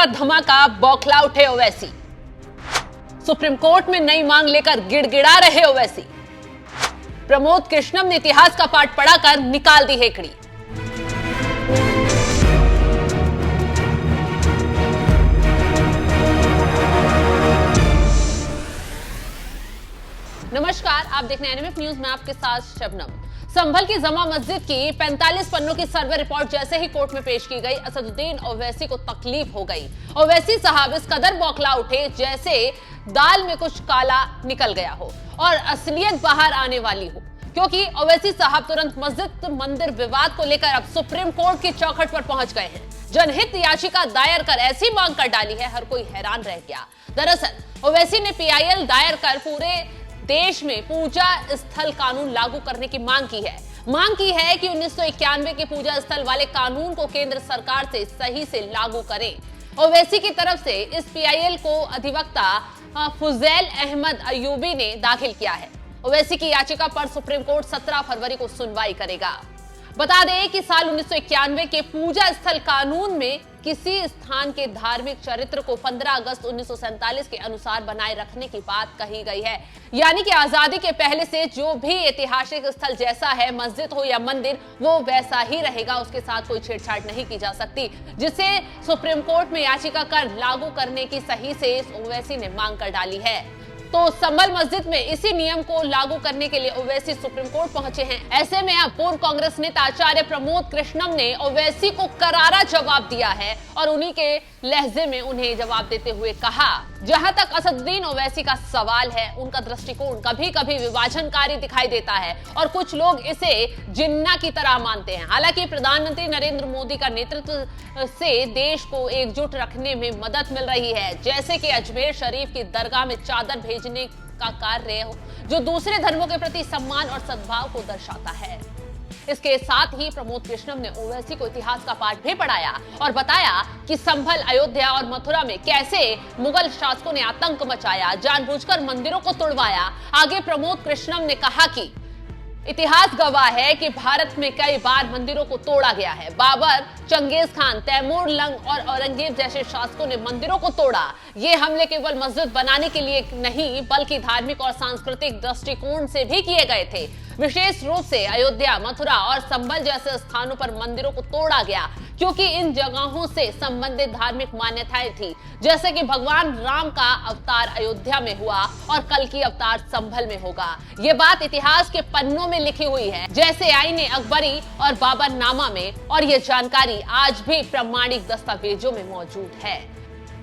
बड़ा धमाका, बौखला उठे ओवैसी। सुप्रीम कोर्ट में नई मांग लेकर गिड़गिड़ा रहे ओवैसी। प्रमोद कृष्णम ने इतिहास का पाठ पढ़ाकर निकाल दी हेकड़ी। नमस्कार, आप देख रहे हैं एनएमएफ न्यूज में आपके साथ शबनम। संभल की जमा मस्जिद की 45 पन्नों की सर्वे रिपोर्ट जैसे ही कोर्ट में पेश की गई, असदुद्दीन ओवैसी को तकलीफ हो गई। ओवैसी साहब इस कदर बौखला उठे जैसे दाल में कुछ काला निकल गया हो और असलियत बाहर आने वाली हो, क्योंकि ओवैसी साहब तुरंत मस्जिद मंदिर विवाद को लेकर अब सुप्रीम कोर्ट की चौखट पर पहुंच गए हैं। जनहित याचिका दायर कर ऐसी मांग कर डाली है, हर कोई हैरान रह गया। दरअसल ओवैसी ने पीआईएल दायर कर पूरे देश में पूजा स्थल कानून लागू करने की मांग की है। मांग की है कि 1991 के पूजा स्थल वाले कानून को केंद्र सरकार से सही से लागू करें। ओवैसी की तरफ से इस पीआईएल को अधिवक्ता फुजैल अहमद अयूबी ने दाखिल किया है। ओवैसी की याचिका पर सुप्रीम कोर्ट 17 फरवरी को सुनवाई करेगा। बता दें कि साल 1991 के पूजा स्थल कानून में किसी स्थान के धार्मिक चरित्र को 15 अगस्त 1947 के अनुसार बनाए रखने की बात कही गई है। यानी कि आजादी के पहले से जो भी ऐतिहासिक स्थल जैसा है, मस्जिद हो या मंदिर, वो वैसा ही रहेगा, उसके साथ कोई छेड़छाड़ नहीं की जा सकती, जिसे सुप्रीम कोर्ट में याचिका कर लागू करने की सही से ओवैसी ने मांग कर डाली है। तो संभल मस्जिद में इसी नियम को लागू करने के लिए ओवैसी सुप्रीम कोर्ट पहुंचे हैं। ऐसे में अब पूर्व कांग्रेस नेता आचार्य प्रमोद कृष्णम ने ओवैसी को करारा जवाब दिया है और उन्हीं के लहजे में उन्हें जवाब देते हुए कहा, जहां तक असदुद्दीन ओवैसी का सवाल है, उनका दृष्टिकोण कभी कभी विभाजनकारी दिखाई देता है और कुछ लोग इसे जिन्ना की तरह मानते हैं। हालांकि प्रधानमंत्री नरेंद्र मोदी का नेतृत्व से देश को एकजुट रखने में मदद मिल रही है, जैसे कि अजमेर शरीफ की दरगाह में चादर भेजने का कार्य हो, जो दूसरे धर्मों के प्रति सम्मान और सद्भाव को दर्शाता है। इसके साथ ही प्रमोद कृष्णम ने ओवैसी को इतिहास का पाठ भी पढ़ाया और बताया कि संभल, अयोध्या और मथुरा में कैसे मुगल शासकों ने आतंक मचाया, जानबूझकर मंदिरों को तोड़वाया। आगे प्रमोद कृष्णम ने कहा कि इतिहास गवाह है कि भारत में कई बार मंदिरों को तोड़ा गया है। Babar, Genghis Khan, Taimur lung और औरंगजेब जैसे शासकों ने मंदिरों को तोड़ा। ये हमले केवल मस्जिद बनाने के लिए नहीं, बल्कि धार्मिक और सांस्कृतिक दृष्टिकोण से भी किए गए थे। विशेष रूप से अयोध्या, मथुरा और संभल जैसे स्थानों पर मंदिरों को तोड़ा गया, क्योंकि इन जगहों से संबंधित धार्मिक मान्यताएं थी, जैसे कि भगवान राम का अवतार अयोध्या में हुआ और कल की अवतार संभल में होगा। ये बात इतिहास के पन्नों में लिखी हुई है, जैसे आईने अकबरी और बाबरनामा में, और ये जानकारी आज भी प्रामाणिक दस्तावेजों में मौजूद है।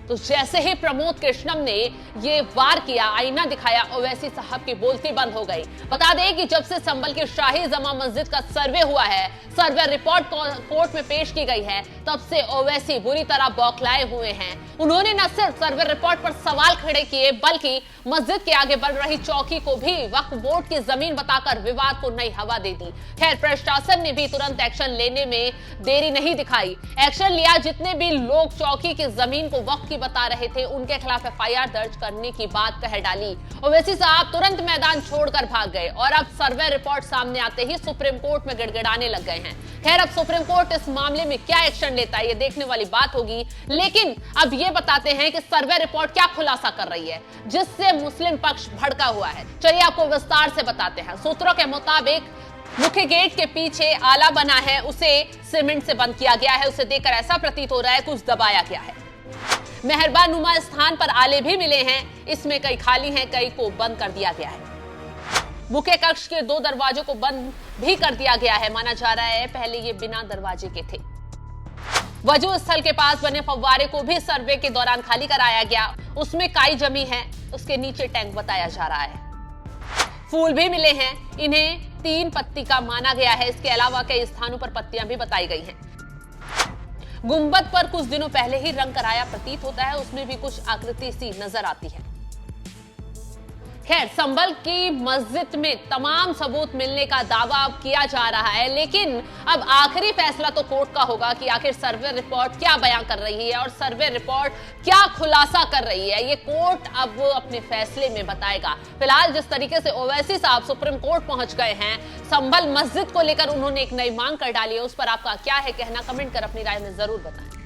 तो जैसे ही प्रमोद कृष्णम ने ये वार किया, आईना दिखाया, ओवैसी साहब की बोलती बंद हो गई। बता दें कि जब से संभल की शाही जमा मस्जिद का सर्वे हुआ है, सर्वे रिपोर्ट कोर्ट में पेश की गई है, तब से ओवैसी बुरी तरह बौखलाए हुए हैं। उन्होंने न सिर्फ सर्वे रिपोर्ट पर सवाल खड़े किए, बल्कि मस्जिद के आगे बन रही चौकी को भी वक्फ बोर्ड की जमीन बताकर विवाद को नई हवा दे दी। खैर, प्रशासन ने भी तुरंत एक्शन लेने में देरी नहीं दिखाई। एक्शन लिया, जितने भी लोग चौकी की जमीन को वक्फ की बता रहे थे, उनके खिलाफ एफआईआर दर्ज करने की बात कह डाली। ओवैसी साहब तुरंत मैदान छोड़कर भाग गए और अब सर्वे रिपोर्ट सामने आते ही सुप्रीम कोर्ट में गिड़गिड़ाने लग गए हैं। खैर, अब सुप्रीम कोर्ट इस मामले में क्या एक्शन लेता है, ये देखने वाली बात होगी। लेकिन अब ये बताते हैं कि सर्वे रिपोर्ट क्या खुलासा कर रही है, जिससे मुस्लिम पक्ष भड़का हुआ है। चलिए आपको विस्तार से बताते हैं। सूत्रों के मुताबिक मुख्य गेट के पीछे आला बना है, उसे सीमेंट से बंद किया गया है। उसे देखकर ऐसा प्रतीत हो रहा है कुछ दबाया गया है। मेहरबान नुमा स्थान पर आले भी मिले हैं, इसमें कई खाली हैं, कई को बंद कर दिया गया है। मुख्य कक्ष के 2 दरवाजों को बंद भी कर दिया गया है। माना जा रहा है पहले ये बिना दरवाजे के थे। वजू स्थल के पास बने फव्वारे को भी सर्वे के दौरान खाली कराया गया, उसमें काई जमी है, उसके नीचे टैंक बताया जा रहा है। फूल भी मिले हैं, इन्हें 3 पत्ती का माना गया है। इसके अलावा कई स्थानों पर पत्तियां भी बताई गई हैं। गुंबद पर कुछ दिनों पहले ही रंग कराया प्रतीत होता है, उसमें भी कुछ आकृति सी नजर आती है। खैर, संभल की मस्जिद में तमाम सबूत मिलने का दावा अब किया जा रहा है, लेकिन अब आखिरी फैसला तो कोर्ट का होगा कि आखिर सर्वे रिपोर्ट क्या बयां कर रही है और सर्वे रिपोर्ट क्या खुलासा कर रही है। ये कोर्ट अब अपने फैसले में बताएगा। फिलहाल जिस तरीके से ओवैसी साहब सुप्रीम कोर्ट पहुंच गए हैं, संभल मस्जिद को लेकर उन्होंने एक नई मांग कर डाली है, उस पर आपका क्या है कहना, कमेंट कर अपनी राय में जरूर बताएं।